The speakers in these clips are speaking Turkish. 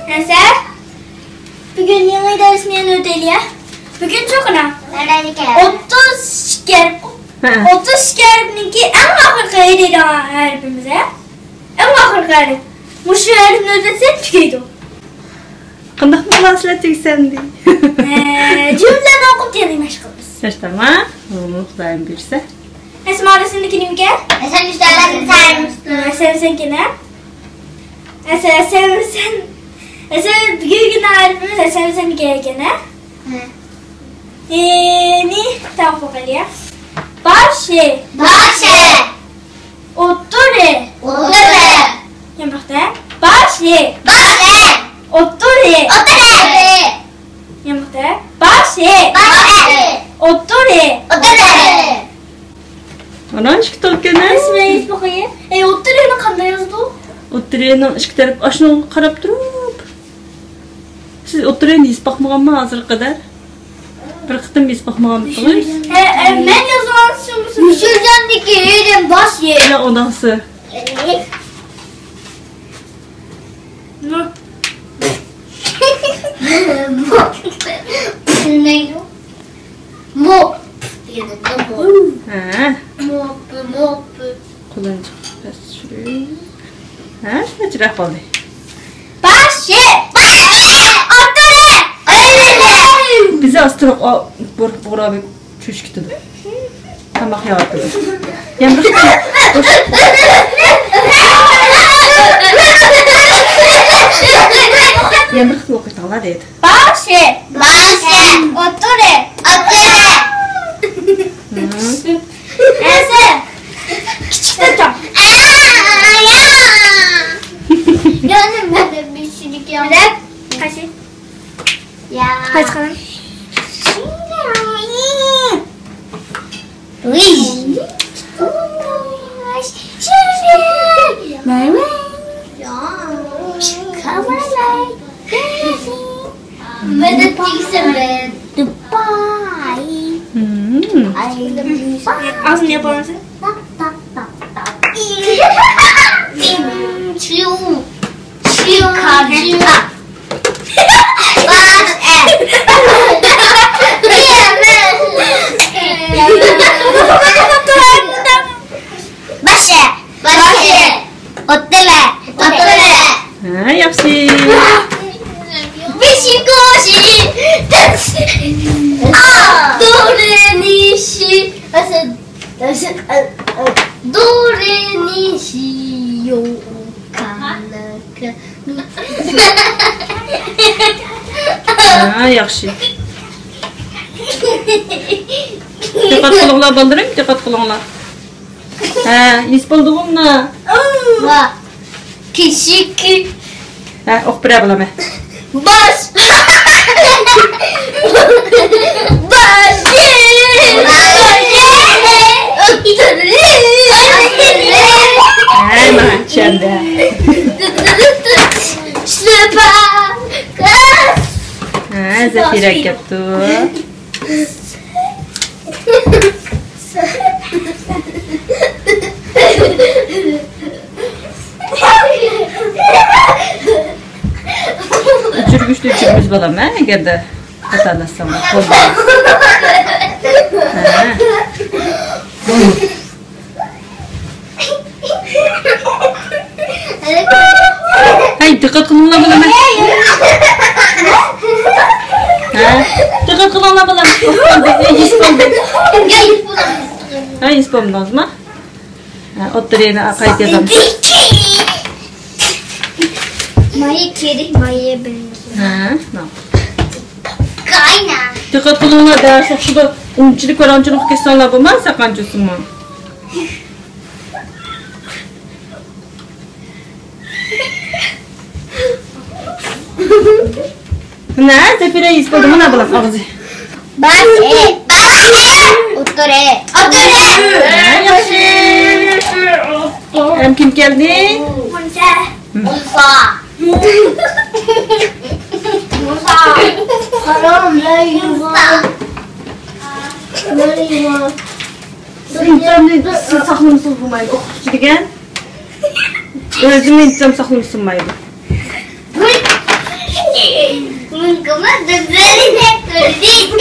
Neyse. Bugün yeni dersini ödeliyor. Bugün çok önemli. 30 şeker. 30 şekerninki en ahırkayı dedi hepimize. En ahırkayı. Muşu herifini ödesen tükeydi. Qanday munosabat sen deydi. Cümleni okup diyelim aşkımız. Tamam. Onu Xudoyim bersa. Esma resimdekini mi gel? Sen üstlerden saymıştın. Senkine. Sen bugün harfimiz sen gerekene. Ne? Tamam bakalım. Başı. Oture. Yamukta. Başı. Oture. Yamukta. Başı. Oture. Ana ishki topgani. Esmayız bakayım. Oture'ni qanday yazdı? O'tireni ishki taraf ashuni qarab turib. Siz o'tireni yuz baqmaganmi hozirga qadar? Bir qitim yuz baqmaganmisiz? Men yazganım Müşürcendeki yerim baş yer. Ya onası. Ne? Mop. Ha. Mop. Qo'lini past tushirib. Ha, shuncha qoldi. Başı. Otur. Bize astroq bo'rab tushib ketdi. Tamoq yeyapti. Yamriq. Yamriq o'qitala dedi. Başı. Otur. Neyse. Küçük tam. Canım ben de bir şeylik yaptım. Kaşı. Ya. Kaç kalın. Medet değilse ben. Dubai. Ağzını yapalım sen. Ha, yaxshi. Ha, yaxshi. Diqqat qilinglar bildiring, diqqat qilinglar. Ha, yuz bo'ldi-mi? Küçük Ha, o'qib bera bilaman. baş. Ha, mana tushanda. Ha, Zafira kelibdi. Uchirgishni uchirmiz bo'laman agarda xatolasam qo'lda. Ha. Hay, diqqat qilinglar bo'laman. Ha, diqqat qilinglar bo'laman. Yuz bo'ldi. Ha, yuz bo'lmadingizmi? Ha, o'tireni qaytazamiz. Maya kedi, Maya benziyor. Ha, no. Kayna. Diqqat qilinglar, dars o'qishda unchilik va ranchilik kesonlar bo'lmasa qanchasimi? Na, Zafira yuz bo'ldi, mana bilan og'zi. Baş. Otur. Ha, yaxshi. Ham kim keldi? Musa. Haram la yuva. La yuva. intizomni siz saqlamışsınız bo'lmaydi. O'qituvchi degan o'zini intizom saqlamışsın mayli.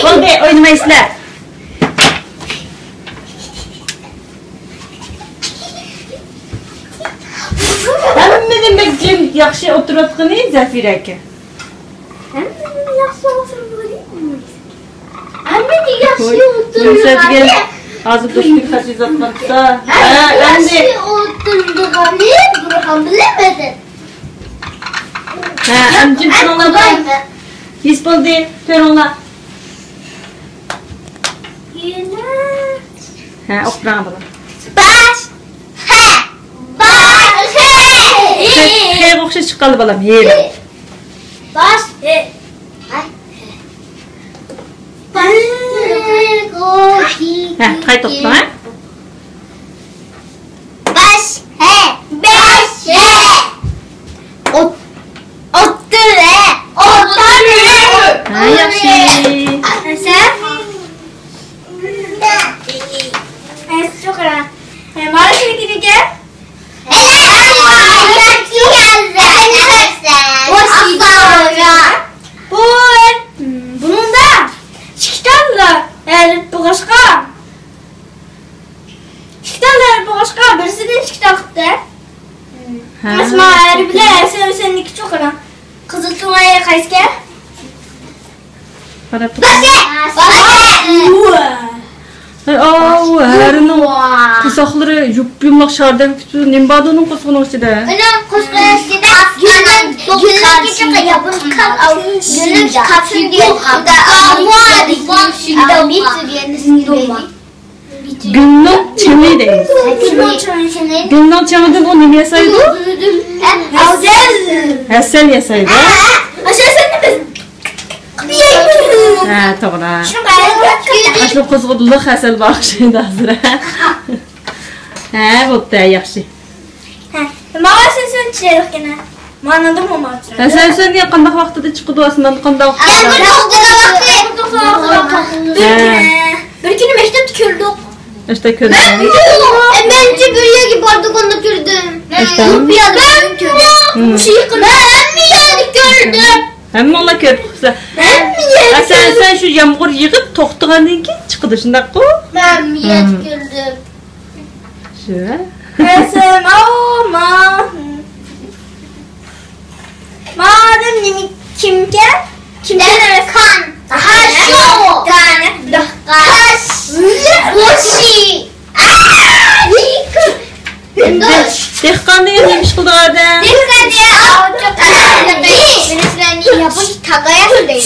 Bo'ldi, o'ynamaysizlar. Hammadan jim yaxshi o'tirayotgani Zafira aka. Yumshatgan hozir do'stlik xachizatmoqda. Endi o'tirdigani buni ham bilamadim. jim turinglar. His bo'ldi, turinglar. O'qirang bolam. Baş. Hey, o'xshash chiqqanli bolam, yer. Baş. Qayt o'qi, ha? Baş. Beş. Otur. Yaxshi. Shukran. Mana senikiga. Bunun da çıktanlar boğaşqa. Çıktanlar boğaşqa birisinin çıktaktı. Asma bilir seniki çok ana. Kızıl tuğaya kaysken. Para Herinin kusakları yumlak şardan kütü nimbadı onun kusuğunun içinde. Onun kusuğunun içinde günlük geçip yapın günlük kapsın diye Günlük çemi değil. Günlük çemi de bu ne yasaydı? Hasel yasaydı. To'g'ri. Ashlo qo'zg'udliq hasal bag'ishlaydi hozir. Bo'pti, yaxshi. Mana sen chiqayotgana. Mana da mama chiqadi. Sen qanday vaqtida chiqdi o'sman, qanday bir kuni maktabda ko'rdik. İşte ko'rdim. Bence buraya bordik onda ko'rdim. Gördüm. Hamma ola ko'rib qolsa. Sen shu yomg'ir yig'ib to'xtagandan keyin chiqdi, shundaq-ku? Ben miyat gördüm. Shu. Madem kimken? Kan. Haşo. Kaş. Boşi. Dehqonni nima ish qildi odam? Yapın tagaya söylüyor.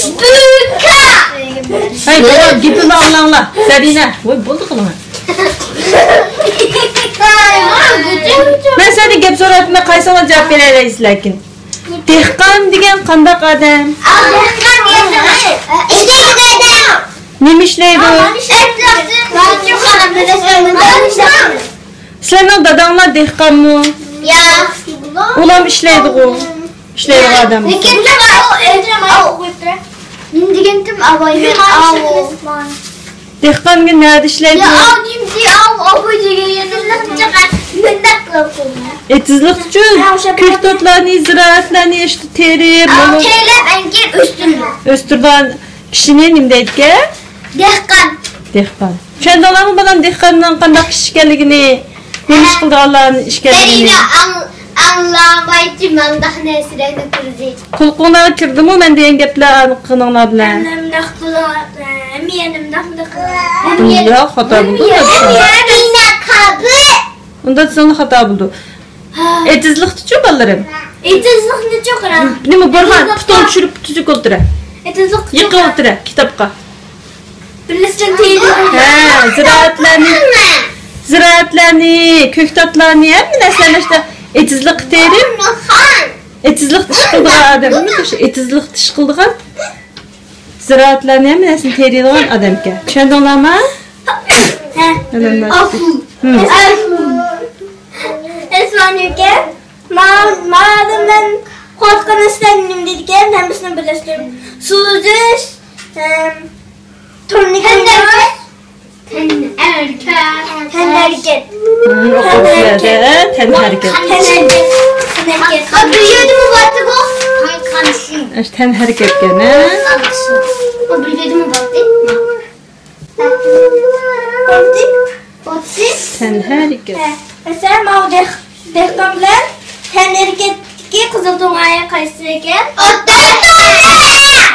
Hay, bolam, gapimni anlanglar. Sadina, voy, bo'ldi qilaman. Men seni gap so'rayapman, qaysini javob beraysiz lekin. Dehqon degan qanday odam? Nima ishlaydi? Sizlarning dadanglar dehqonmi? Ya. Ular ishlaydi-ku. Ishlaydi odam. Indigentim abayı Dehqonga nima ishlaydi? Ya dimdi abayıga yenilib Etizlik uchun ko'ktatlarni, ziroatlarni terib, o'stirgan kishini nima deydi? Dehqon. Tushundilarmi bolam dehqonning qanday kishi ekanligini, nima ish qilganlarni ish ekanligini? Anlamaychi mandaq narsalarni ko'rdik. Qulqinglarga kirdimi men degan gaplar aniqliginglar bilan? Yo'q, xato bo'ldi. Unda sen xato bo'ldi. Etizlikchi bolalarim. Etizlikni cho'qira. Nima Burxon puton tushirib tuzuk o'tira. Etizlik Yiqib o'tira kitobga. Birlashgan teydi. Ziraatlarni, ko'ktatlarni hamma narsalarni işte etizlik terib. Etizlik ish qildigan odam, etizlik ish qildigan. Ziraatlarni hamma narsani teriydigan odamga. Tushundinglarmi? Esmaniyga madem ben korkkan istedim dedikken hepsini birleştirdim. Suzuş, turniket, Tenhareket. Okuyorlar. Tenhareket. Büyüdü mü baktık o? Kanşın. İşte tenhareket gene. O büyüdü mü baktık? Tenhareket. Mesela mal dehkan bilen tenhareketki kızıl toğaya qaysı eken?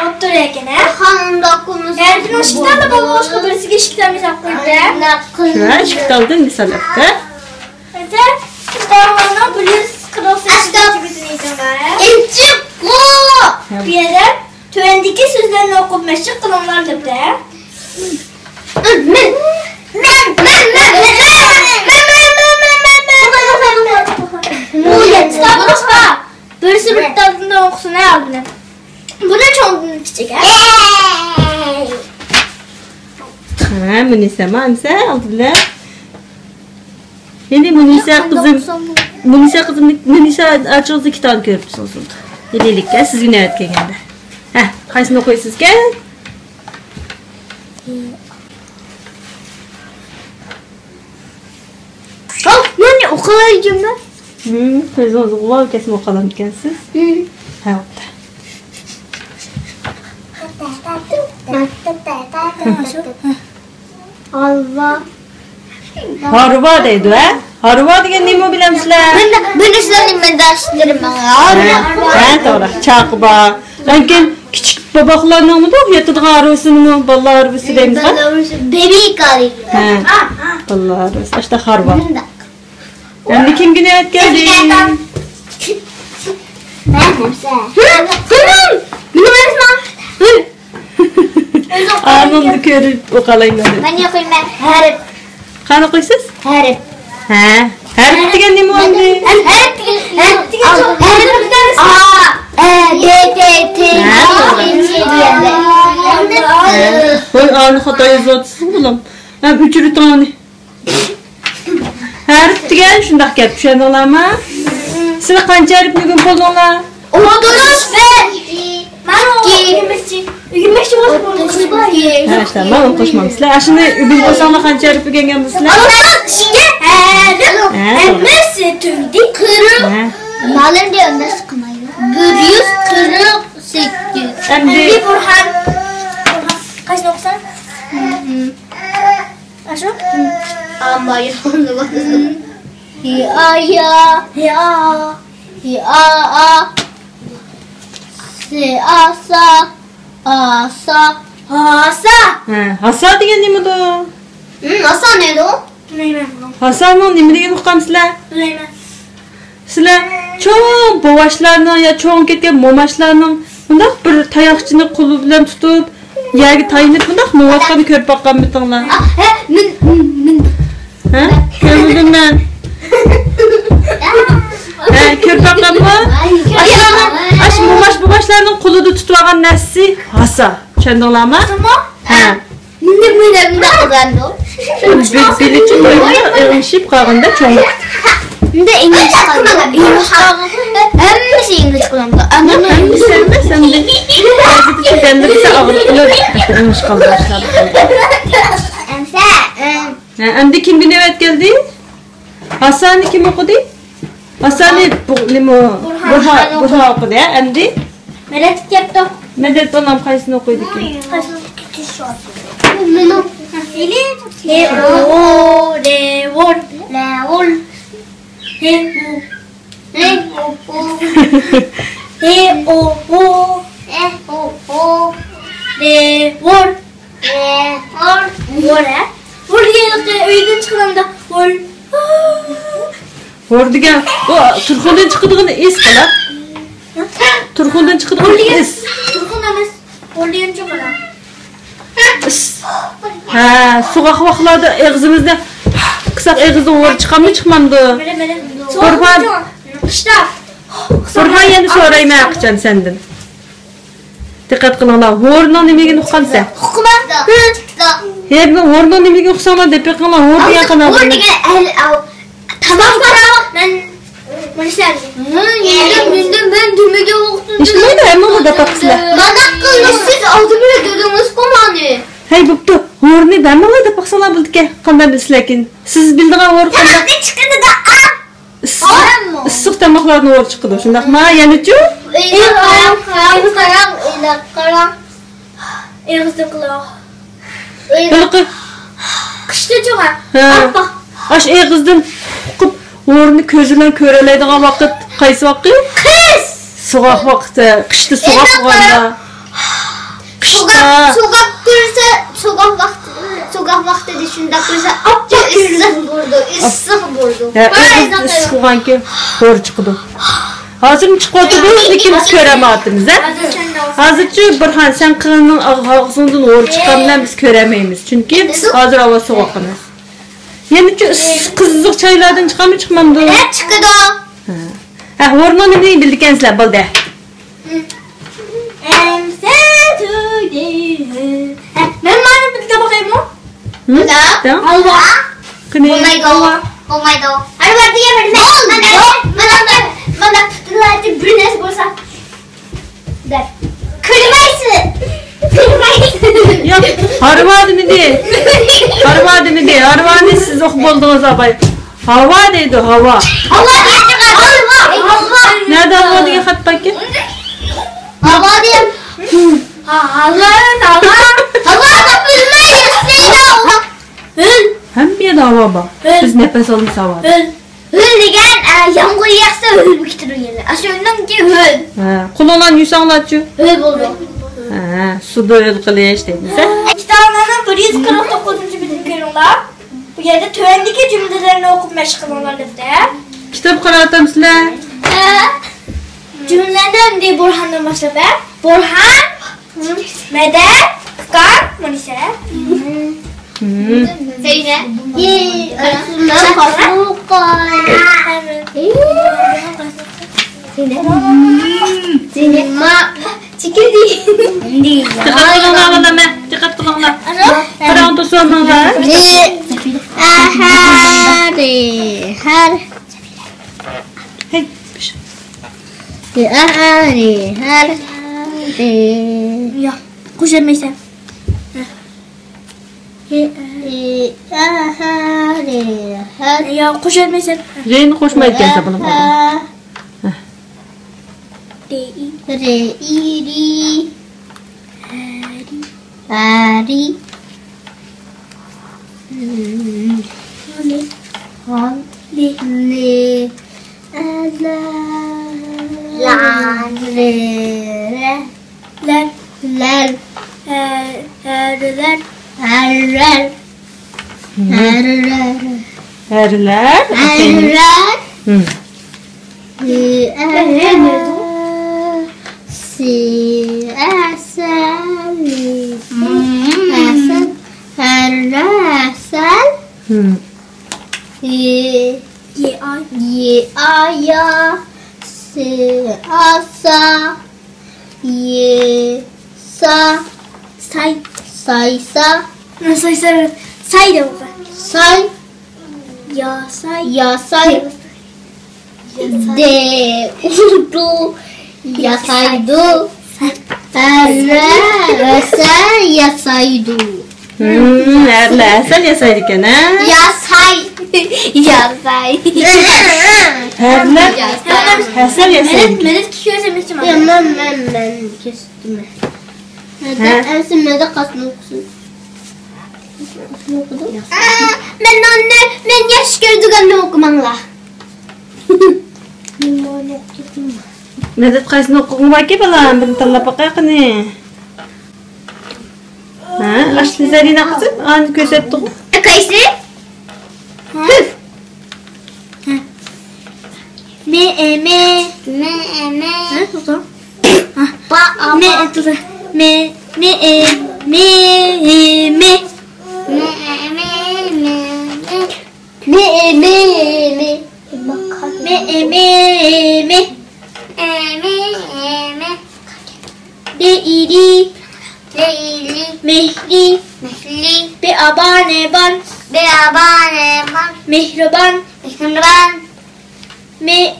Ottur eken, Hanım dokunuz. Yani bir ışıktan da baba başka birisi ışıktan mesela koydu. Şuna ışık aldın misalakta. Mesela davranı bilir kırılsın için İncik bu. bir yere tüvendeki sözlerini okup meşik kılımlar dedi. Birisi bir tadında okusun ne aldın? Bu ne çoğunluğunu içecek ha? Ha, Munisa Mansa aldılar. Şimdi Munisa kızım, Munisa açıldı kitap görüp olsun. Yenilik gel, siz yine evet geldi. Heh, kaysını okuyasınız gel. Yani o kadar yiyeceğim ben. Siz o zaman kesin okalım kendisiz. Ha, oldu. Allah. Harva deydi ha? Harva degan nima bilamsizlar? Ben sizlerin ben derslerim bana. Ha, to'g'ri. Chaqba. Lekin kichik boboqlarning o'qiyotgan harvisini, bolalar harvisi deymiz ha? Bebi kali. Ha. Bolalar harvisi. İşte harva. Endi kimga niyat keldi? Anımni ko'rib o'qalayman. Ben yoqayım ben. Harip. Qani o'qiysiz? Harip. Ha. Harip degan nima bo'ldi? Harip Voy, ani xato yozyapsiz bulam. Ham uchirtoni. Harip degan shundoq gap tushundinglarmi? Sizlar qancha harip bugun qo'ldinglar? Ha, işte ben o'qishmam. Sizlar shuni bugun bo'lsanglar qancha harip o'rganganmisizlar? Malın diye önde sıkmayın. 148. Endi Burhan. Kaç noksan? Aşağı? Ama yanılmadım. Ya ya ya ya se asa asa Hasa. hasa degan nima da? Asa neydi o? Bilmem. Hasanning nima degan uqamsizlar? Bilmem. Sizlar cho'ng bovoshlarni yo cho'ng ketgan momashlarning bundoq bir tayoqchini qo'li bilan tutib, yagi tayinib bundoq muvaqqani ko'rib boqqan bitinglar. Min. Ha? Ko'rdim men. Ha, ko'rib boqqanmi? Ash bovoshlarning qo'lida tutib olgan narsi hasa. Tushundinglarmi? Tamam. Ha. Min kazandı o. Bilichi bilan ship qolganda cho'ng. Şimdi İngiliz kaldı. İngiliz kaldı. Hepsi İngiliz kullandı. Anladın mı? Sen de çekende bize ağırlıklı iş kaldı başladı. Endi kimga navbat keldi? Hasanni kim o'qidi? Hasanni Burhan o'qidi, endi Merak yaptı. Medet bolam qaysini o'qiydi ekan? Leol. Vur degan, bu Turxondan chiqadigan is qilib. Turxondan chiqadigan is. Ha, so'g'aq vaqtlarda og'zimizda qisaq og'izda vur chiqammi, chiqmamdi? Burhan endi so'rayman qachon sendan. Diqqat qilinglar, vurning nimaga uqqansa? Hep vurning nimaga uqsanglar deb qilinglar, vur degan qanday? Tamam ben ben düğmeye baktım. İşte neydi ama bu da taksile. Bana kılmış siz altı bile dediniz komanı. Hey buptu, O'rni ben mi deb baqsalar bildiki. Qanday bilsiz lekin. Siz bildigan o'r qanday? Ne çıktı da Issiq tomoqlarni o'r chiqadi. Shundaqmi? Yana-chi? Ağızda kulağı. Qiliqi. Kışta çoğa. Ha. Bak. Aş egizdan qilib o'rni ko'z bilan ko'ralaydigan vaqt qaysi vaqt? Kız. So'g'oq vaqti, qishda so'g'oq bo'lganda. Qishda Sokak vakti de şunda kırsa apça ıssık vurdu. issiq bo'lganki o'r chiqdi. Hozir chiqib o'tirdi, lekin biz ko'ramayapmiz, ha? Hadi sen de olsun. Hozirchi Burxon sen qilning og'zidan o'r chiqqandan biz ko'ramaymiz. Chunki hozir havo sovuq emas. Yana-chi qiziq choylardan chiqami chiqmamdi? Ne çıktı o? Ha, o'rni nima bildigansizlar bo'ldi. Ben bana bir de bakayım o. Allah. Qani. Oh my god. Oh my god. Hadi verdi ya verdi. Bana tuttular ki bir nesi bulsa. Der. Kırmaysı. Yo'q, harvadimi de. Harvadimi de. Harvani siz o'qib bo'ldingiz abay. Havo deydi, havo. Allah diyecek Allah. Nerede havo degan xat pakka? Allah diyem. Allah. Allah da bilmeyiz. Neydi Allah? Hamma yerda havo bor. Biz nafas olamiz havo. Hül degan yağmur yağsa hül bitirir yani. Aşağıdan ki hül. Ha, qo'linglarni yusanglarchi. Hül buldu. Ha, suvda o'l qilish deymiz. Kitabının 149. bitiringlar. Bu yerde tövendeki cümlelerini okup meşgul olanlarda. Kitob qaratamsizlar. Cümleden diye Burhan'dan başladı. Burhan, Medet, Furkan, Munise. Zeynep. Zeynep. Çekildi. Diqqat qilinglar, nima? Diqqat qilinglar. Qarang to'soninglar. Hey. Ya, kuş emeysen. Ya, kuş emeysen. Zeyn qo'shmaydi ekansa buni. Erler. Say de oku. Say. Ya say. De urdu yasaydu. Sen yasaydu. Erler asal yasaydi ekan, ha? Yasay. Erler asal yasaydi. Medet kişi özlemiştim. Ben kestim. Medet kasını okusun. Ben yaş gördük anne okumanla. Medet qaysini o'qig'im aka balam, buni tanlab boqaqini. Ha, ashli zarina qizim, ani ko'rsatdi. Qaysi? Me. Ha, Tutu. ba Me tutu. Me. Deiri. Mehri. Beabaneban. Mehriban. Me.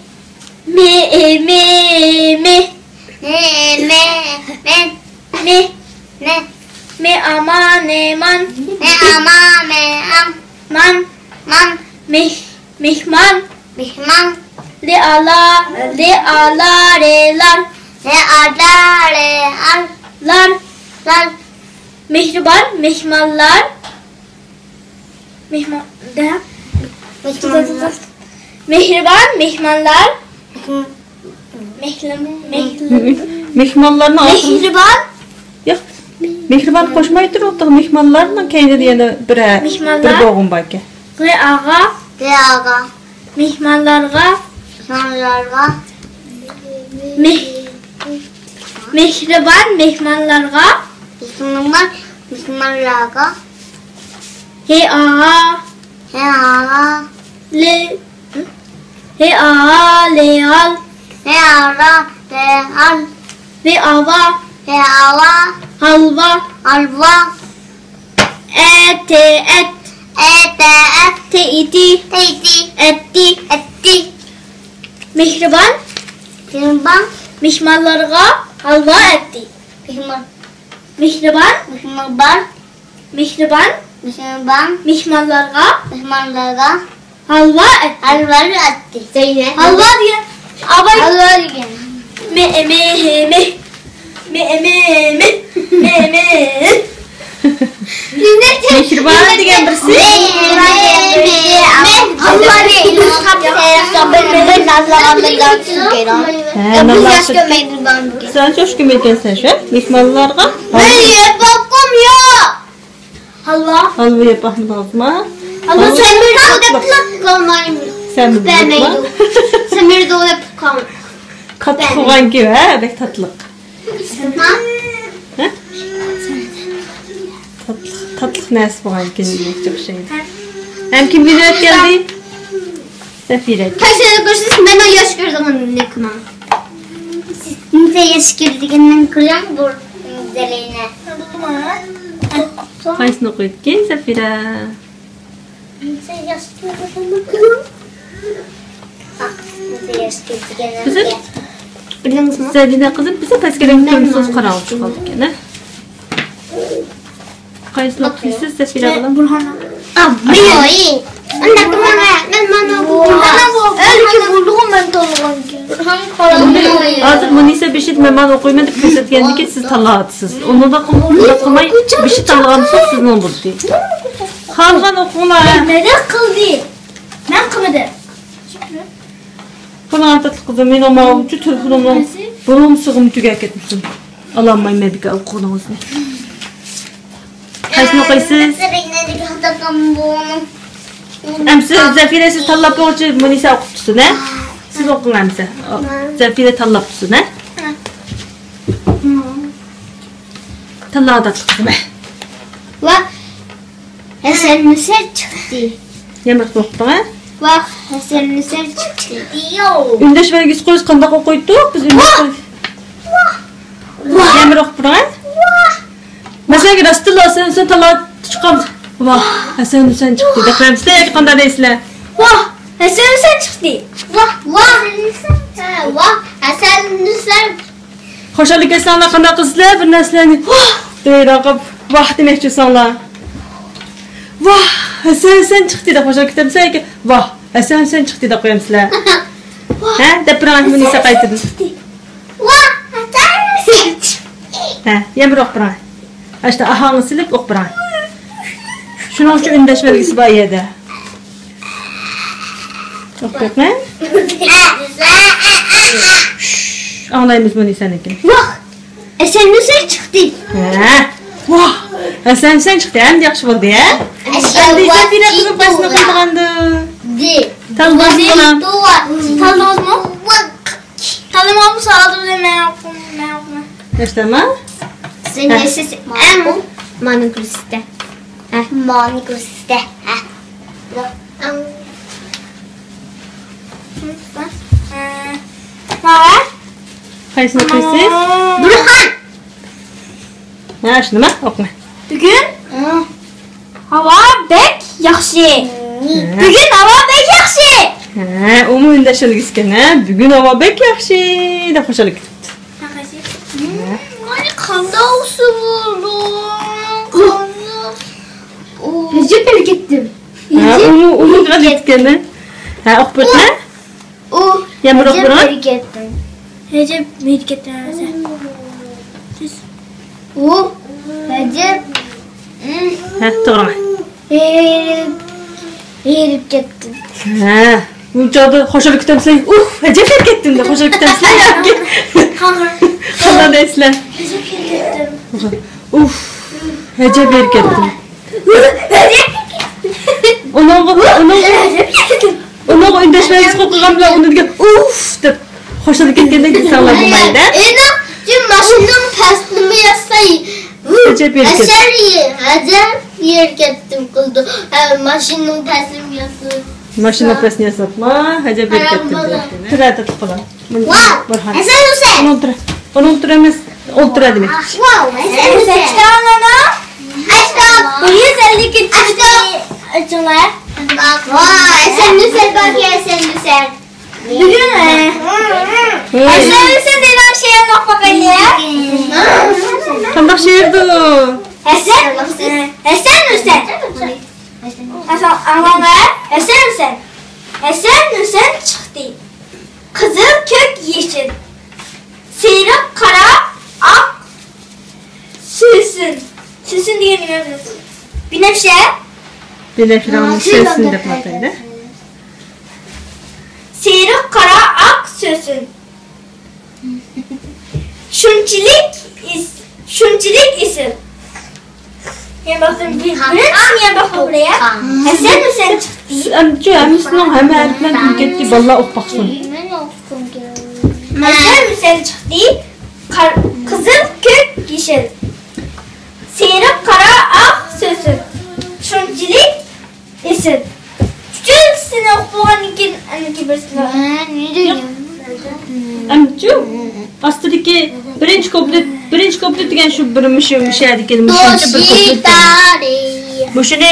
Me aman eman. Me ama me am. Man. Man. Mihman. Mihman. Le ala relan. Ne adare al. Lan. Lan. Mihriban. Mihmanlar. Mihman. De. Mihman. Mihriban. Mihmanlar. Mehmanlarını altın. Mihriban. Yok. Mehriban koşmayı durdu. Mehmanlarla kendi diyene bir Mehmanlar. boğun baki. Ve ağa. Ne aga. Mihmanlarga. Sanlarga. Mihriban mehmanlarga. Mihman. Mihmanlarga. He ağa. Ne aga. Le. He ağa leal. Ne ara. Ne al. Ve ava. Ne ava. Halva. Alva. Et. Ete. Iti. Teyti. Etti. Etti. Mihriban. Mihman. Mihmanlarga halva etti. Mihman. Mihriban. Mihman. Mihriban. Mihman. Mihmanlarga Mihmanlarga. halva etti. Alvarı etti. Zeynep. Halva diye. Abay. Alvarı gel. Mehriban diyen birisi. Sen çok gömerken sen şu. Mehmanlarga Allah. halva yapahım lazım. Allah sen bir Sen mi bakma? Semir doğup kalma. Katlı olan gibi ha, bek tatlık. Ha? Tatlık nasip olan kendine çok şeydi. Hem kim bilir geldi? Sefire. Kaç sene görürsünüz ben o yaş gördüm onun ne kına. Siz yaş gördüğünden kırıyor mu bu deliğine? Kaysını koyduk ki Sefire. Siz yaş gördüğünden kırıyor mu? Siz yaş gördüğünden Kızım. biliyor musunuz? Zerrine kızım bize peskerin kömüsüz karanlık çıkaldık yani. Kaysını koyuyorsunuz Sefire kızım. Burhan'a. Abi iyi. Anne bana bu. Öyle ki buldum ben toluğum ki. Burhan koyalım. Hazır Munisa bir şey meman okuymadık göstergendi ki siz talatsız. Onu da okumayı bir şey talagamsız sizin olur diye. Halgan okuma. Neden kıldı? Ben kılmadım. Bana tatlı kızım ben ama ucu telefonumla bunun sığım tügek etmişsin. Allah'ım mebike okudunuz ne? Kaysını okuyasınız? Emsi Zefire siz tallap yoğurcu Munisa okuttusun he? Siz okun emsi. Zefire tallap tutsun he? Tallağa tatlı kızım he. Bak. Eserimize çıktı. Yemek okudun he? Bak eserimize çıktı. Diyor. Ündeş ve yüz koyuz kandak okuyorduk. Biz ündeş koyuz. Yemek okudun he? Mesela ki rastırla sen tallağa çıkamaz. Vah, sen çıktı. Dekremsizler kanda reisler. Vah! Sen çıktı. Vah vah. Vah eserimize. Hoşalık esanlar kanda kızlar bir neslerini. Vah! Deyir ağab. Vah demekçi sanlar. Vah! Sen çıktı da hoşalık demseye ki. Vah! Sen çıktı da koyamsızlar. He? Deprem bunu ise kaytırdın. Vah eserimize çıktı. He? Yemin ok bırak. İşte ahağını silip ok bırak. Şunun için ündeş vergisi var yerde. Çok yok ne? Ağlayımız bunu seninkin. Vah eserimize çıktı. He? Vah! Sen çıktı hem de yaxşı oldu ya. Ben de bir kızın başına koyduğandı. Talmaz falan. Tanıdınız mı? Tanımam mı sağladım demeye yapma. İşte mi? Sen yaşasın. Manikuriste. Manikuriste. Ne var? Kaysını koysiz? Burhan. Ha şunu mu? Okuma. Bugün hava bek yaxşı. Bugün hava bek yaxşı. Ha, o mu ündeş vergisi ha? Bugün hava bek yaxşı. Da hoşalık. Hani kanda olsun buldum. Hece bir gittim. Ha, onu da gitken. Ha, okpurtma? O. Yağmur okpurma? Bir gittim. Hece bir gittim. O. Hece. Ha, doğru. Herip gittim. Ha, bu cadı hoşalık temsil. Hece bir gittin de hoşalık temsil ya. Kalan esle. Hece bir gittim. Hece bir gittim. Onu ündəşməyiz qoqğamla onu deyir. Deb xoşalık etgəndə sağlar bulmaydı. Cüm maşının pəslimi yazsay. Hece bir gittim. Hece yer gittim kıldı. Maşının pəslimi yazsay. Maşına pesni satma. Hece bir gittim. Tırada tıqılan. Wow. Esen Hüseyin. Onu oturamaz. Otura demek. Wow. Esen Hüseyin. Aşkım. 150 gittim. Açılar. Vay. Esen Hüseyin bak ya Esen Hüseyin. Bugün mü? Esen Hüseyin dedim şeye bak ya. Qandaq şehirdi o? Esen Hüseyin. Anlama. Esen Hüseyin. Esen Hüseyin çıktı. Kızıl kök yeşil. Sıyrık kara ak süsün. Süsün diye ne yapıyorsun? Binefşe. Belə filanın sesində patlaydı. Sıyrık kara ak süsün. Şunçilik isim. Yani bakın bir niye bakın buraya? Esen Hüseyin çıktı. Amca, amisinin həmə ərtmən getdi, valla oxbaqsın. Esen Hüseyin çıktı. Kızıl kök yeşil. Sıyrık kara ak süsün. Şunçilik isim. Küçük seni okuduğun iki birisini. Ne diyorum? Amca, astırki birinci koplet degan şu bir şey degan Bu şunu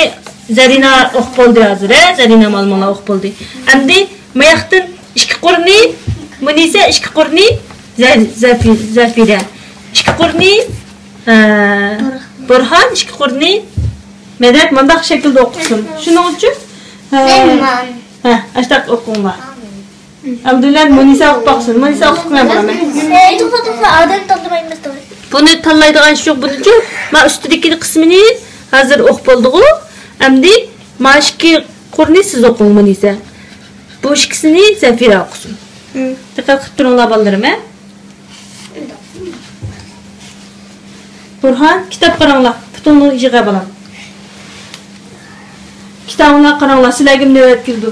Zarina oq bo'ldi hozir, Zarina malmala oq bo'ldi. Endi mayaqdan ikki qo'rni, Munisa ikki qo'rni, Zafira. İkki qo'rni, Burhan ikki qo'rni. Medet mandaq şekilde okusun. Şunun uchun ashtaq o'qinglar. Abdullah Munisa o'qib Munisa o'qib qo'yaman. To'xta, adam tanımaymiz da. Buni tanlaydigan ish yo'q buning uchun. Men ustidagi qismini hozir o'qib bo'ldi-ku. Endi mashki qo'rni siz o'qing Munisa. Bu ikkisini Zafira o'qisin. Diqqat qilib turinglar bolalarim, ha? Burhan, kitob qaranglar. Butunni yig'a bolam. Kitoblar qaranglar, sizlarga navbat keldi.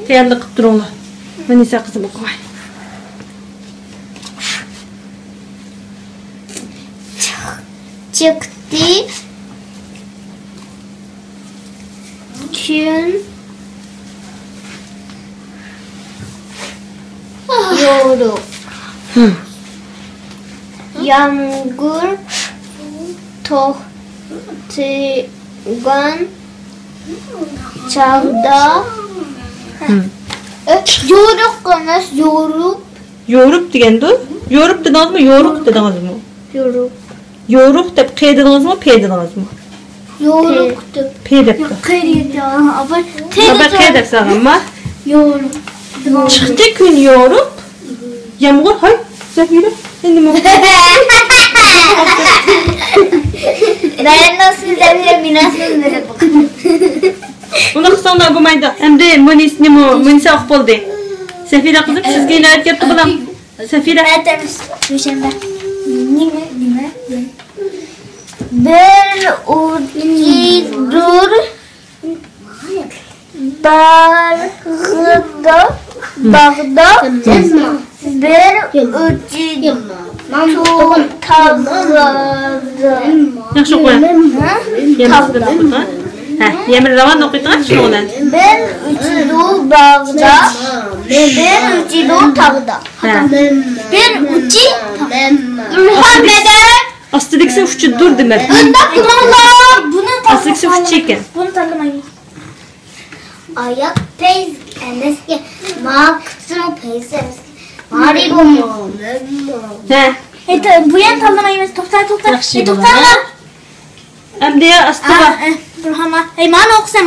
Tayyorlik qilib turinglar. Munisa qizim o'qimay. Çıktı. Gün. Yoruk. Yağmur. Tohtigan. Çağda. Yoruk konuş. Yoruk. Yorup degandi. Yorup dedingizmi? Yoruq dedingizmi? Yoruk. Yoruq deb Q dedingizmi? P dedingizmi? Yoruk. P debdi. Kıyırdı ya. Ama Baba Q deb sağınma. yorum. Chiqdi kun yorib. Yağmur hay. Zafira. Endi men. Ben nasıl Zafira binasını verip Uni qilsanglar bo'lmaydi. Endi Munisa o'qib bo'ldi. Zafira qizim sizga inoyat katta bo'lam. Zafira. Ertemiz. Düşenbe. Nime? bir uci dur bağda bir uci Yaxshi o'qiyman. Ha, Yemir roman o'qiydigan shu bilan. bir uci bağda bir uci tağda. Bir uci Muhammed'e Astidikisi uchi dur demak. Bunu Astidikisi uchi ekan. Bunu tanımayın. ayak peyz eneski maksimo peyz eneski maribo mu? Ha. Bu yan tanımayın. Toxtar. Yaxshi Toxtar. bo'laman. Endi astiga Burhan'a. Mana okusan.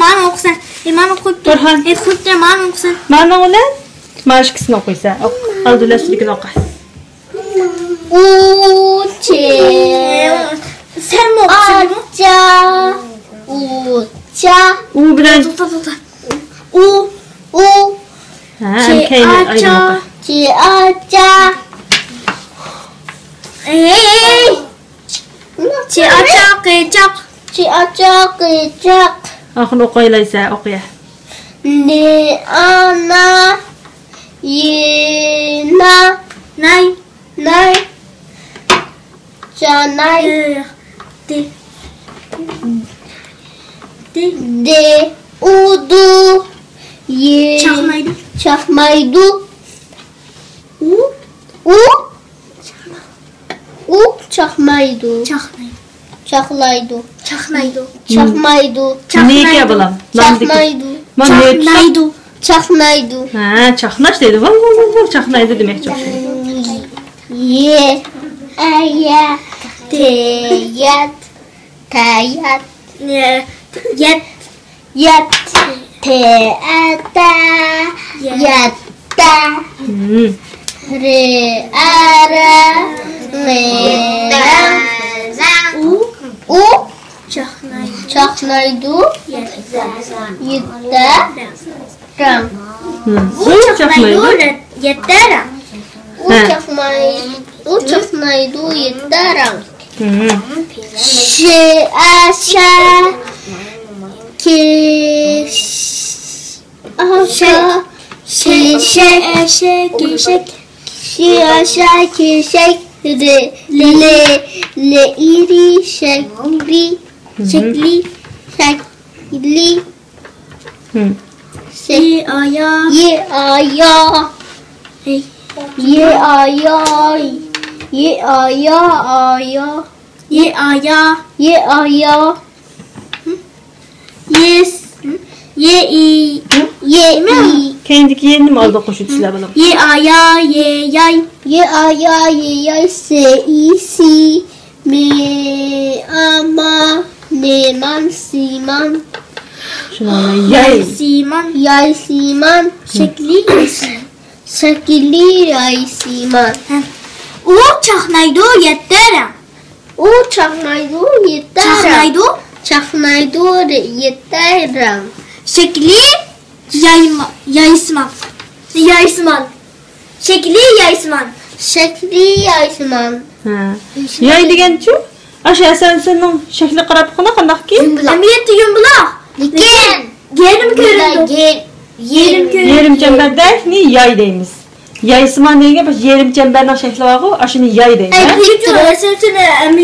Mana okuyup dur. Burhan. Okuyup dur, mana okusan. Mana olan? Maşkısını okuysa. Abdullah Sülük'ün oku. Sen mi okusun bunu? U bilen. Tut. Keyni ayrı oku. Ahın okuylaysa okuya. Ne ana yena nay canay de udu ye çakmaydu u çakmaydu çakmaydu Ne ki abalam? çakmaydu Ha, çaknaş dedi. Çaknaydı demek çok şey. ye aya teyat yat teata yatta re ara u çaknaydu yitta ram Çaknaydı. Yeter. u çaknaydu yitta ram Kendiki yerini mi aldı koşu tüsle balam? se isi me ama neman siman Şunu yay. yay siman şekli yay siman U çaknaydı yeter. u çaknaydu yeter Şekli yaysman. Şekli yaysman. Ha. Yay degen şu. Aşağı senin şekli qarab qana qandaq ki? Emniyeti yumbulaq. Yerim göründü. Yerim çemberde ne yay deymiz. Yaysıman deyince baş yerim çemberinin şekli var o, aşını yay deymiz.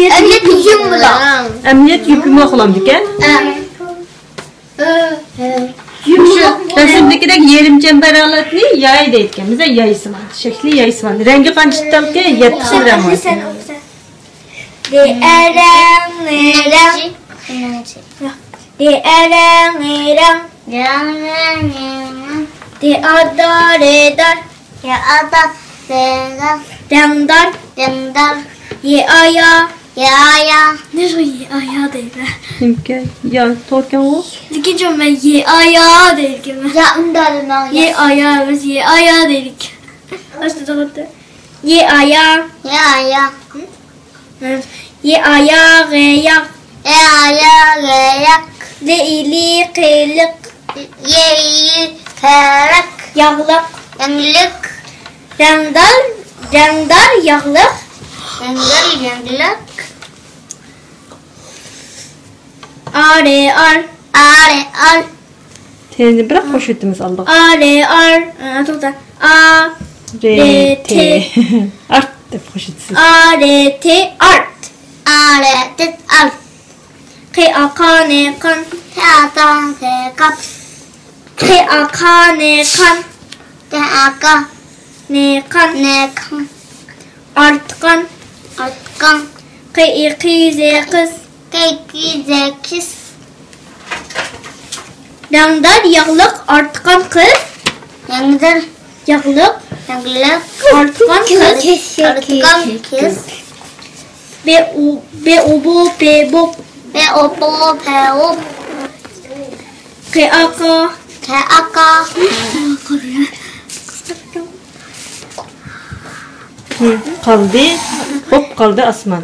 Emniyeti yumbulaq. Emniyet yükümlü oxulam diken. Resimdekidek yerim çember alatını yay deyken. Bize yaysıman. Şekli yaysıman. Rengi qançıttal ki 70 gram var. Nereye aya değil mi? Imke ya torken o. Dikince ben ye aya dedik mi? Ye aya biz ye aya dedik. Açtı da ye aya. Ye aya gayak. Leili kıyılık. Yağlık. Rengdar yağlık. Are ar. Teni bırak poşetimiz aldık. Are ar. Tutar. A. R T. Art de poşetsiz. Are te art. K a k ne kan. K a k ne kan. Ne kan. Art kan. K i k z kız. Rengdar yağlık artkan kız. Yağlık artkan kız. Be ubu pe bop. K-A-K. K-A-K. Kaldı. Hop kaldı asman.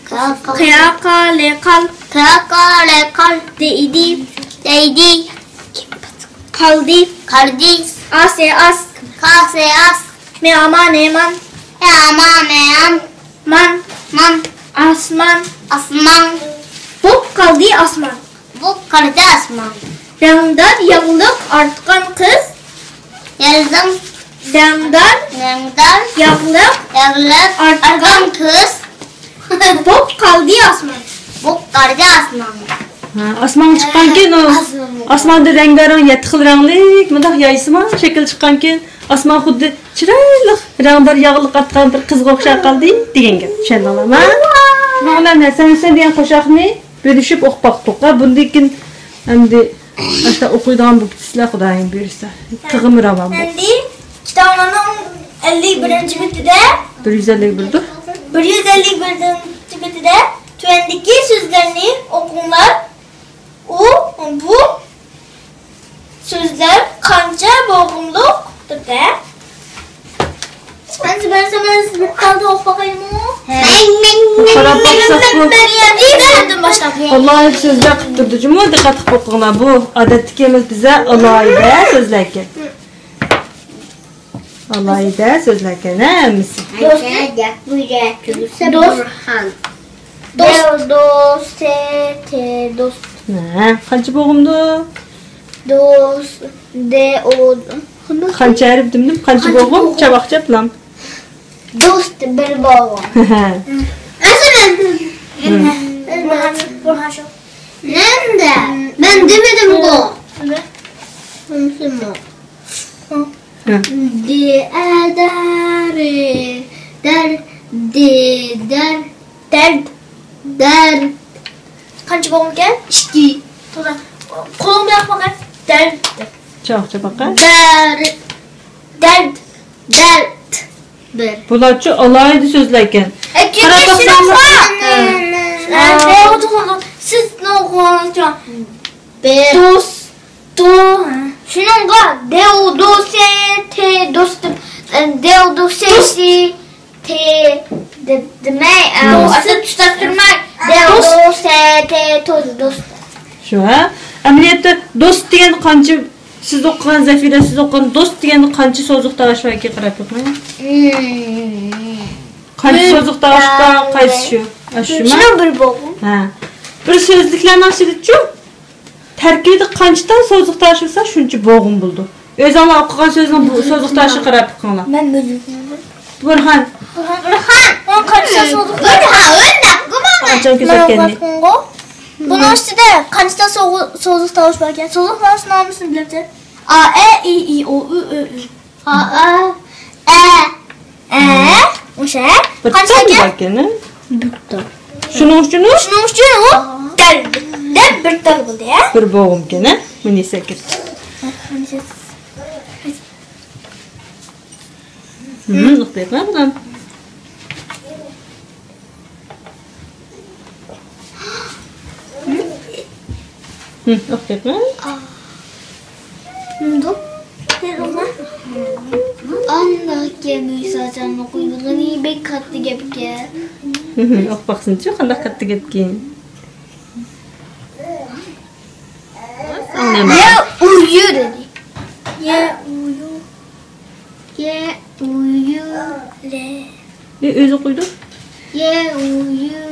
K-A-K, L-Kal. K-A-K, L-Kal. D-I-D. D-I-D. Kaldi. Kaldis. A-S-As. K-S-A-S. Me-Aman, Eman. Ya-ma-me-am. Man. Man. Asman. Asman. Hop kaldı asman. Bu kaldı asman. Dağdan yağlık artkan kız. Yazdım. Dağdan Yandan. yağlık Yavrular. Arkan kız. hop kaldı asman. Bu kaldı asman. Asman çıqqanken o asmanda rengarenk yetti xil ranglik mundaq yayısıman şekil çıqqanken asman xuddi chiroyli rangbar yağliq artgan bir qizga o'xshab qoldi degan gap tushundinglarmi? Mana narsa degan qo'shoqni bo'lishib o'qib boqdik. Bundan keyin endi ashta o'qiydigan bu sizlar xudoyim buyursa. Tig'im roman bu. Endi kitoblarning 51 bitida 151dir. 151 bitida tuvandagi so'zlarni o'qinglar. Bu so'zlar qancha bo'g'imliqdir da? Endi ben bir kaldı o'qib boqaymi? Qarab boqsak bu Ben başlab. Alloh so'zlar qilib turdi. Jumla diqqat qilib o'qinglar. Bu odatdagi emas biza alohida so'zlar ekan. Alohida so'zlar ekan, hammasi. Dost. Qancha bo'g'imdi? Dost. Qancha harf demdim? Qancha bo'g'im? Chavoqcha bilan. Dost bir bağım. Nerede? Ben demedim bu. Der. Kaç boğum gel? İşte. Kolum yapma gel. Dert. Chavoqcha baqa. Dert. Bir. Bularchi alohida so'zlar ekan. Qarab Siz ne okuyorsunuz? Bir. Dost. Şununla deodose te dostum. Deodose te demek. Asıl tuttırmak. Deodose te dost. Shu ha. Amaliyotda do'st degan qancha siz o'qigan Zafira siz o'qigan do'st degan qancha so'zliq tag'ishga qarab o'qing. Qancha so'zliq tag'ishda qaysi shu? Shumi? Şuna bir boğum. Ha. Bir so'zliklarning ichida-chu tarkibida qanchadan so'zliq tag'ishsa shuncha bo'g'im bo'ldi. O'zinglar o'qigan so'zning bu so'zliq tag'ishga qarab o'qinglar. Ben bölüm. Burhan. On kaçta soğuk? Qancha ko'rsatgandi? Bunun üstünde kaçta soğuk tavış varken soğuk tavış namusunu bilebilir. A, E, I, O, Ü, Ö, Ü. O şey. Kaç Qancha Shuning uchun Şunun üstüne o. Del. Bir tal buldu ya. bir bo'g'im ekan, ha? Buni esa kir. O'qiyapman bilan. O'qiyapman. Allah gelmiş zaten okuyduğunu iyi bir katlı gibi. O'qib boqsin-chi, qanday katta gapkin. Ye uyu dedi. Ye uyu Ye uyu le. O'zi qo'ydi. Ye uyu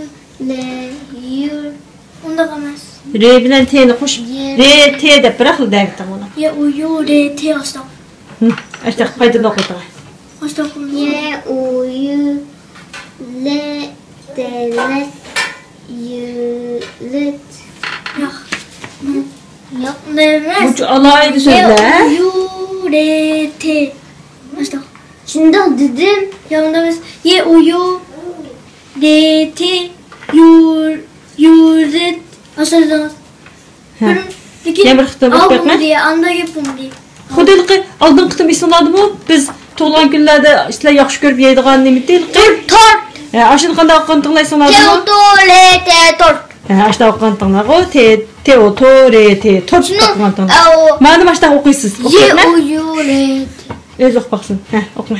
le yur. Onda kalmaz. Re bilan T'ni qo'shib, re T deb bir xil dagtam uni. Ye uyu le te hasta. Ashta qaytadan o'qiydi. Hasta kullu. Ye uyu le delet yulet. Yok. Yok. Demez. Bu alohida so'zlar. Ye uyu le te. Hasta. Şimdi dedim. Yanında biz ye uyu le te yuret. Hasta. Ha. Yana bir qitim o'qiyapman. Al diye anda yapım diye. Xudilqi oldin qitim esinglardimi? Biz tug'ilgan kunlarda sizlar yaxshi ko'rib yeydigan nima deyilqi? Tort. Ashuni qanday o'qigan tinglaysizlarmi? Tort. Aşta okugan tağla te o to re te tor okugan tağla. Madem aşta okuysiz. Ye uyu re. Öz okupaksın. Okuma.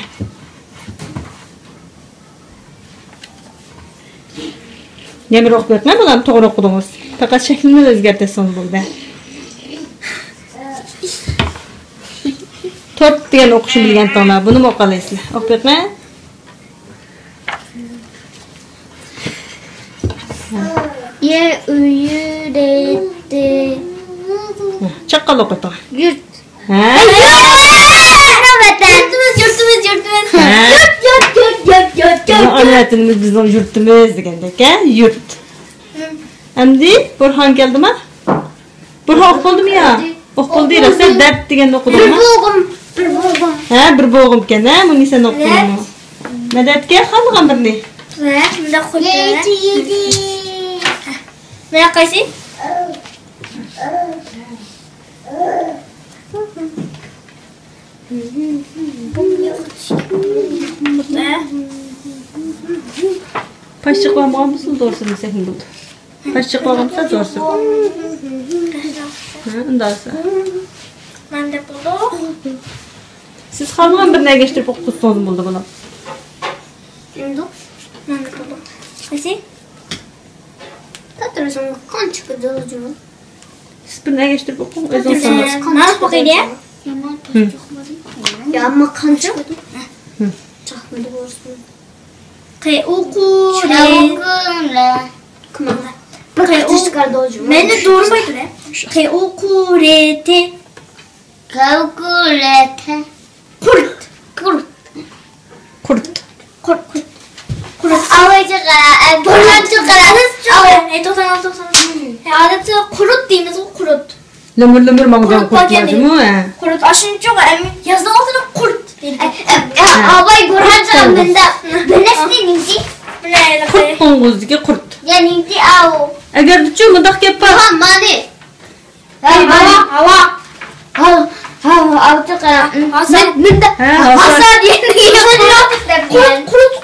Nemir okuyatma bularni to'g'ri o'qidingiz. Faqat shaklini o'zgartirsangiz bo'ldi. To'rt degan o'qishni bilgan tağlar. Buni mi o'qilaysizlar? O'qiyatma. Ye uyu re te. Chaqqal o'qiydi. Yurt. Yurt. Ana tilimiz bizning yurtimiz degandek, yurt. Endi Burhan keldimi? Burhan o'qildimi ya? O'qildi, sen dard deganda o'qidingmi? Bir bo'g'im. Bir bo'g'im ekan, buni sen o'qidingmi? Madadga qolgan birni. Bunda xuddi. Yedi. Mana qaysi? Paşçıqlanmagan mısın? Doğrusu desek mi buldu? Paşçıqlanmasa doğrusu. Undasa. Ben de buldum. Siz qalgan bir nega geçtirip o'qitsangiz bo'ldi buni. Ben de buldum. Qaysi? Tatrasan kan çıkıdı hocam. Siz bir nega geçtirip o'qing, o'zing sanasiz. Mana o'qiydi. Ya ama kan çıkıdı. Çıkmadı borsun. Qe-u-qu-re. Kumanda. Bak çıkardı hocam. Ben de doğru söyledim. Qe-u-qu-re-te. Kalkulete. Kurt. Kurt. Kurt. Avacı kara. Burlancı kara. To'xtang. Odatda qurut deymiz, qurut. Limir mangdan qurt lazımı. Qurut. Ashuncha yozda oltini qurt deydi. Avay burlancı amında. Bilesini ninti. Qurt qo'ng'izdagi qurt. Ya ninti av. Agar duchu mundaq gap bor. Ha mani. Hava. Avcı kara. Mında. Hasa diye.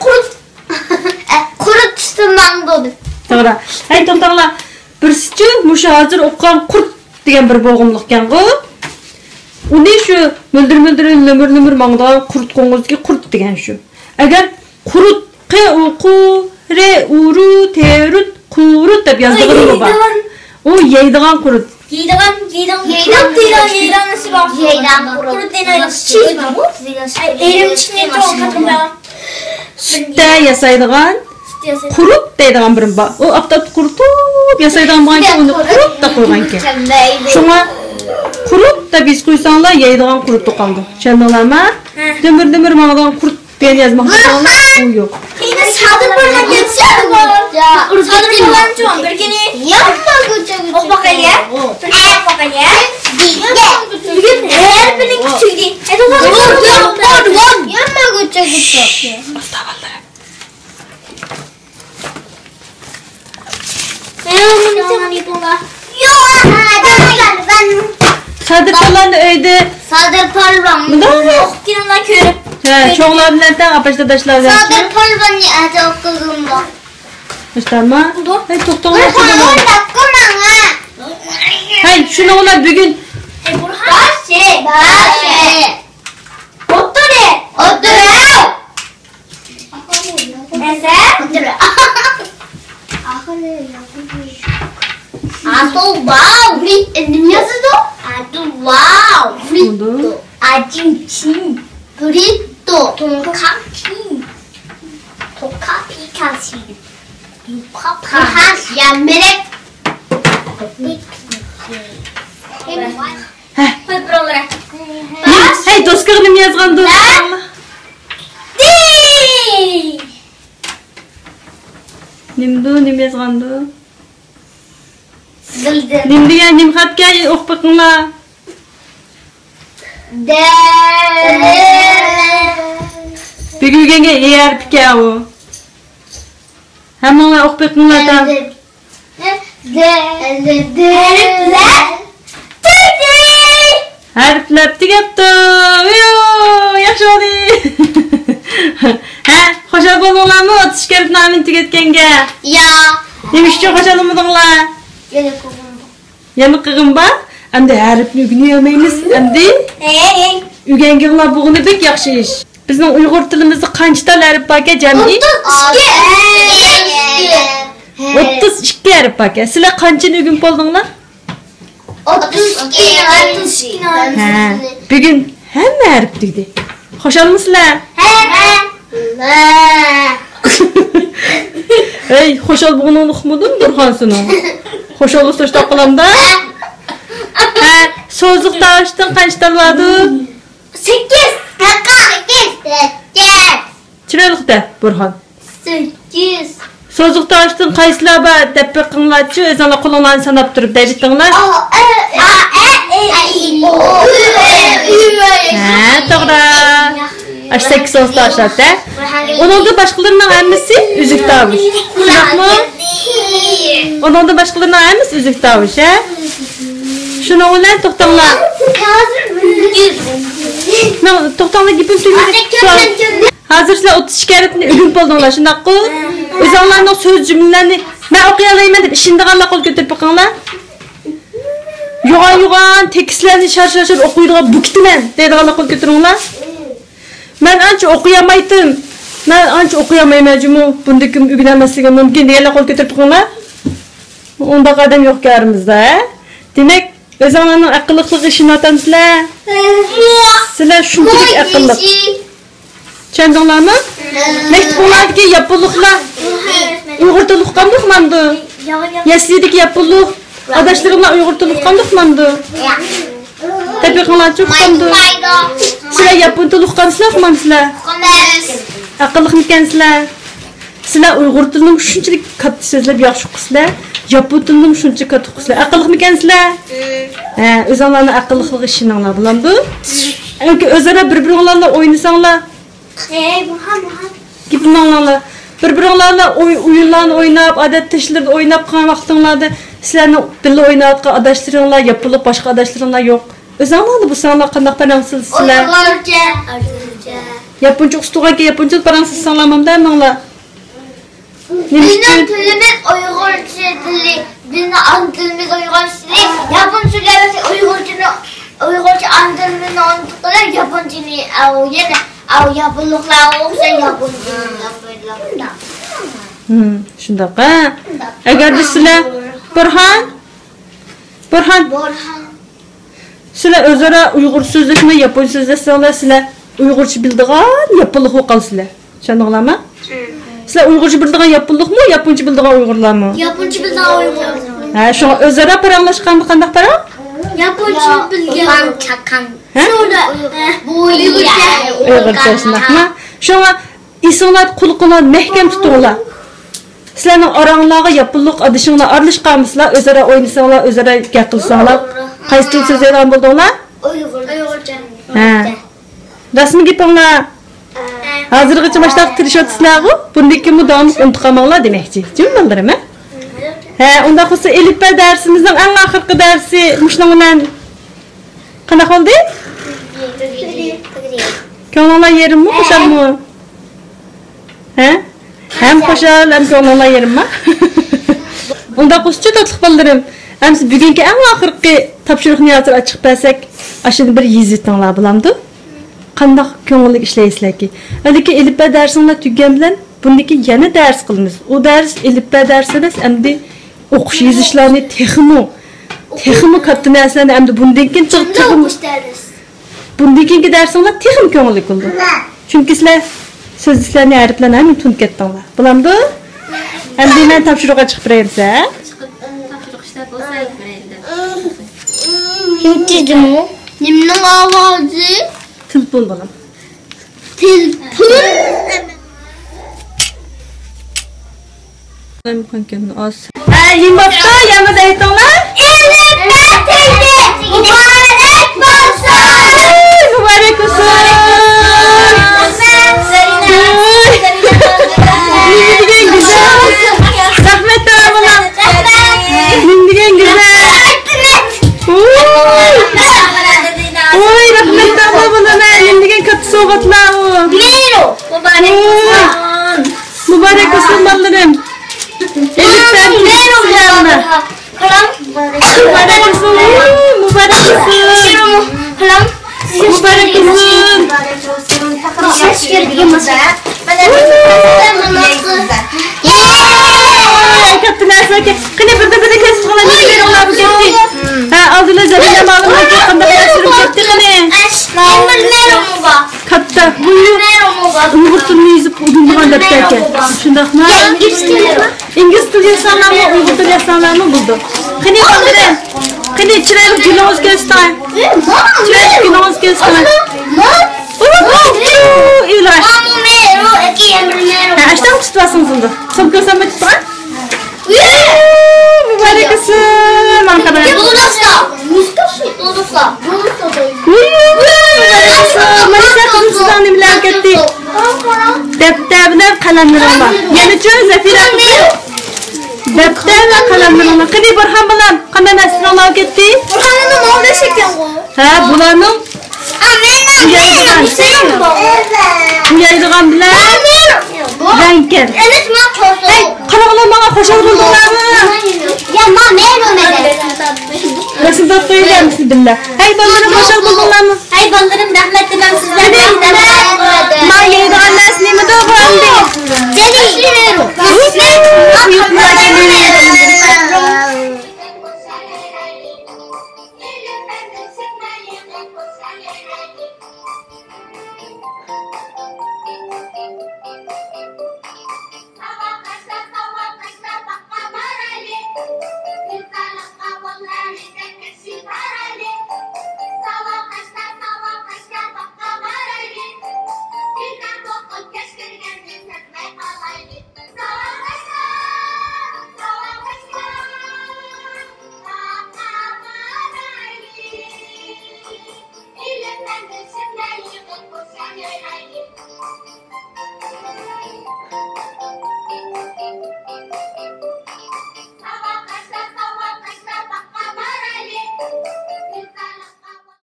Kurut. Kurut üstünden doğdu. To'g'ri. Hay to'xtanglar. Birisichi musha hozir o'qigan qurt degan bir bo'g'imliq ekan-ku. Uni shu mildir limir mangdan qurt qo'ng'izdagi qurt degan shu. Agar qurut qe-u-qu re-u-ru terut qurut deb yozdig'ini bor. O yeydigan qurut. Yeydigan nasi bor. Qurut degan cheese bor. Erimchining cho'qatida. Sütte yasaydigan qurut deydigan birim bor. O aptab qurutib yasaydigan bo'lganki uni qurut deb qo'ygan ekan. Shunga qurut deb biz qo'ysanglar yeydigan qurut qoldi. Tushundinglarmi? Dimir mangdan qurut degan yozmoqchi bo'lganlar u yo'q. Endi sadir bilan ketsa bor. Sadir bilan cho'ng bir kuni Yapma gücü. o'qbaqayga. O'qbaqayga. Bugun her biring kuchli. Yapma gücü. Sadir falan öyle. Sadır palvan. O'qitganlar ko'rib. Cho'nglar bilan tang apashdadoshlar bilan. Sadır palvan ni aja o'qig'imda. Ishtami? Hay to'xtanglar. Kumanga. Hay shuni ular bugun Başı. O'tire. Neyse. Ato wow. Dünyası da. Ato wow. oldu. Acimçin. Burrito. Tonkaki. Tokapikasi. Yukapakas. Yamerek. Qo'yib birovlar. Hey do'stlarga nima yozgandi? Nima yozgandi? Bildim. Nim degan nim xatga o'qib biqinglar. Bugünkü yer pika o. Hamma o'qib biqinglar tam. Harflar tugabdi. Yo, yaxshi bo'ldi. Ha, xushal bo'linglarmi? O'tish kerak namin tugatganga. Ya, Demiş ki hoş alınmadınlar. Yanık kığım var. Hem de haripni ügünüyemeyiz. Hem de ügengiğinler buğunu bek yakşı iş. Bizning Uyg'ur tilimizni qancha harf bor ekan jam'i? 32 harf bor ekan. Sizlar qanchani o'rganib qoldinglar? 32. Ha, bugun hamma harf dedi. Xo'shalmisizlar? Ey, xo'shal bug'uni uqmading Burxon seni. Xo'shal so'z taqalamda. Ha, so'zliq tavishdan qancha bo'ladi? 8. Chiroyliqda Burxon. 8. So'zliq tavishdan qaysilar bor deb biqinglarchi, o'zinglar qo'linglarni sanab turib deyditinglar. Ha, to'g'ri. 8 so'z tavishlarda. Onunda başqalarının hammasi üzük tavuş. Shunaqmi? Onunda başqalarının hammasi üzük tavuş, ha? Shuni bilan to'xtanglar. To'xtanglar, gapim so'zlayman. Hozir sizlar 32 harfni o'rganib qoldinglar, shundaqmi? O'zinglarning so'z jumlalarni men o'qiy olmayman deb ishingizlarga qo'l ko'tarib boqinglar. Yo'g'on tekstlarni shar-shar o'qiydigan buktiman deydiganlar qo'l ko'taringlar. Men ancha o'qiyamaydim. Men ancha o'qiyamayman, jumu bunda kim o'rganmasligi mumkin deganlar qo'l ko'tarib qo'yinglar. Unda qadam yo'q karimizda, ha? Demak, o'zinglarning aqlliqligi ishini otamsizlar. Sizlar shunchalik aqlli. Tushundinglarmi? Maktablardagi yapılıqlar Uyg'ur tili qandoqmandi? Yaslidagi yapılıq adashlarimlar Uyg'ur tili qandoqmandi? Tabiqlar cho'qmandi. Sizlar yapon tili qandoqsizlar, qandoqsizlar? Aqlliq ekansizlar. Sizlar Uyg'ur tilini shunchalik katta so'zlab yaxshi o'qisizlar, yapon tilini shuncha katta o'qisizlar. Aqlliq ekansizlar? Ha, o'zinglarning aqlliqligi ishinglar bilamdi. Yoki o'zaro bir-biringlarga o'ynasanglar. Burhan. Gipinglarga bir-biringlarga o'yinlarni o'ynab, odat tishlarni o'ynab qolgan vaqtinglarda sizlarning birga o'ynayotgan adashlaringlar, yapiliq boshqa adashlaringlar yo'q. O'zinglarni bu sanlar qanday parangsizsizlar? Uyg'urcha. Yaponcha ustuğanki Yaponcha parangsizsizlar mamdaminglar. Bizim tilimiz Uygurca dili. Bizim antilimiz Uygurca dili. Yapon söylemesi Uygurca antilimiz antıklar Yaponca'nı yine yapılıklar olsa Yaponca. Shundoq, ha? Agar sizlar Burxon. Sizlar o'zaro Uyg'ur so'zlikmi, Yapon so'zlasanglar, sizlar Uyg'urcha bildigan yapiliq o'qilsizlar. Tushundinglarmi? Sizlar Uyg'urcha bildigan yapiliqmi, Yaponcha bildigan Uyg'urlarmi? Yaponca bildigan Uyg'ur. Ha, shu o'zaro paranglashganda qanday paran? Yaponca bilgan chakan. Sonra bu Uyg'urcha shundaqmi? Shunga isinglar qulqinglar mahkam tutinglar. Sizlarning oranglarga yapiliq adishinglar aralashqansizlar, o'zaro o'ynasanglar, o'zaro gap qilsanglar, qaysi til so'zlaydigan bo'ldinglar? Uyg'urcha. Ha. Rasmiy gapinglar. Hozirgacha boshlab tirishyapsizlar-ku. Bundan keyin davom unutqamanglar demoqchi. Tushundinglarmi? Ha, unda bo'lsa elifba darsimizning eng oxirgi darsi mushning bilan qanaqa bo'ldi? Ko'ngillar yerimmi, xo'shalmi? Ha? Hem xo'shal, hem ko'ngillar yerimmi? Unda qo'shcha tatliq bolarim. Hem siz bugungi eng oxirgi topshiriqni hozir ochib bersak, ashuni bir yezitinglar bo'lamdi. Qanday ko'ngillik ishlaysizlarki? Lekin elifba darsinglar tugagan bilan bundan keyin yana dars qilamiz. O dars elifba darsi emas, endi o'qish yozishlarni texmi katta narsalarni endi bundan keyin bundan keyingi darsinglar texmi ko'ngillik bo'ldi. Chunki sizlar so'zliklarni harflarni ham tunib ketdinglar. Bilamdi? Endi men topshiriqqa chiqib berayapsa? Topshiriq ishlab bo'lsa aytmaydi. Yutdimi? Nimning ovozi? Telefon bolam. Telefon. Ben mümkün az. Yemekte yanında aytыңlar? Mübarek olsun. Mübarek olsun. Nimdigen güzel. Rahmet ablam. Nimdigen güzel. Oy rahmet ablam. Nimdigen katı soğuklar o. Mübarek olsun ballarım. Elif'ten Şaş görüyormasa. Katta narsa ki. Qani bir kesib qoladi. Beringlar bu ketdi. Ha, aldilar Zabina ma'lumot qanday sirib ketdi qani. Katta. Bu Uyg'ur tilini yozib o'rgangan daftarga. Shundaqmi? İngliz tili yazsanlarmi, Uyg'ur tili yazsanlarmi bo'ldi. Qani qoldiring. Qani chiroyli gunoz ko'rsatay. Chiroyli gunoz ko'rsatay. İlaç. Açtan tutasınız onda. Son göstermek tutar. Mübarek olsun. Arkadaşlar. Manisa kızım sizden neler gitti. Defterler kalemlerim var. Yani çoğu Zafira kızım. Defterler kalemlerim var. Kadi Burhan bilan qanday narsalar gitti? Burhan'ın oldu şeker bu. Ha, bularning uyaydigan bilan Ranker. Hey, qanaqalar menga qo'shib bo'ldinglarmi? Ya ma men Nasıl da qo'ygansiz billah. Hey, bolalar qo'shib bo'ldinglarmi? Hey, bandar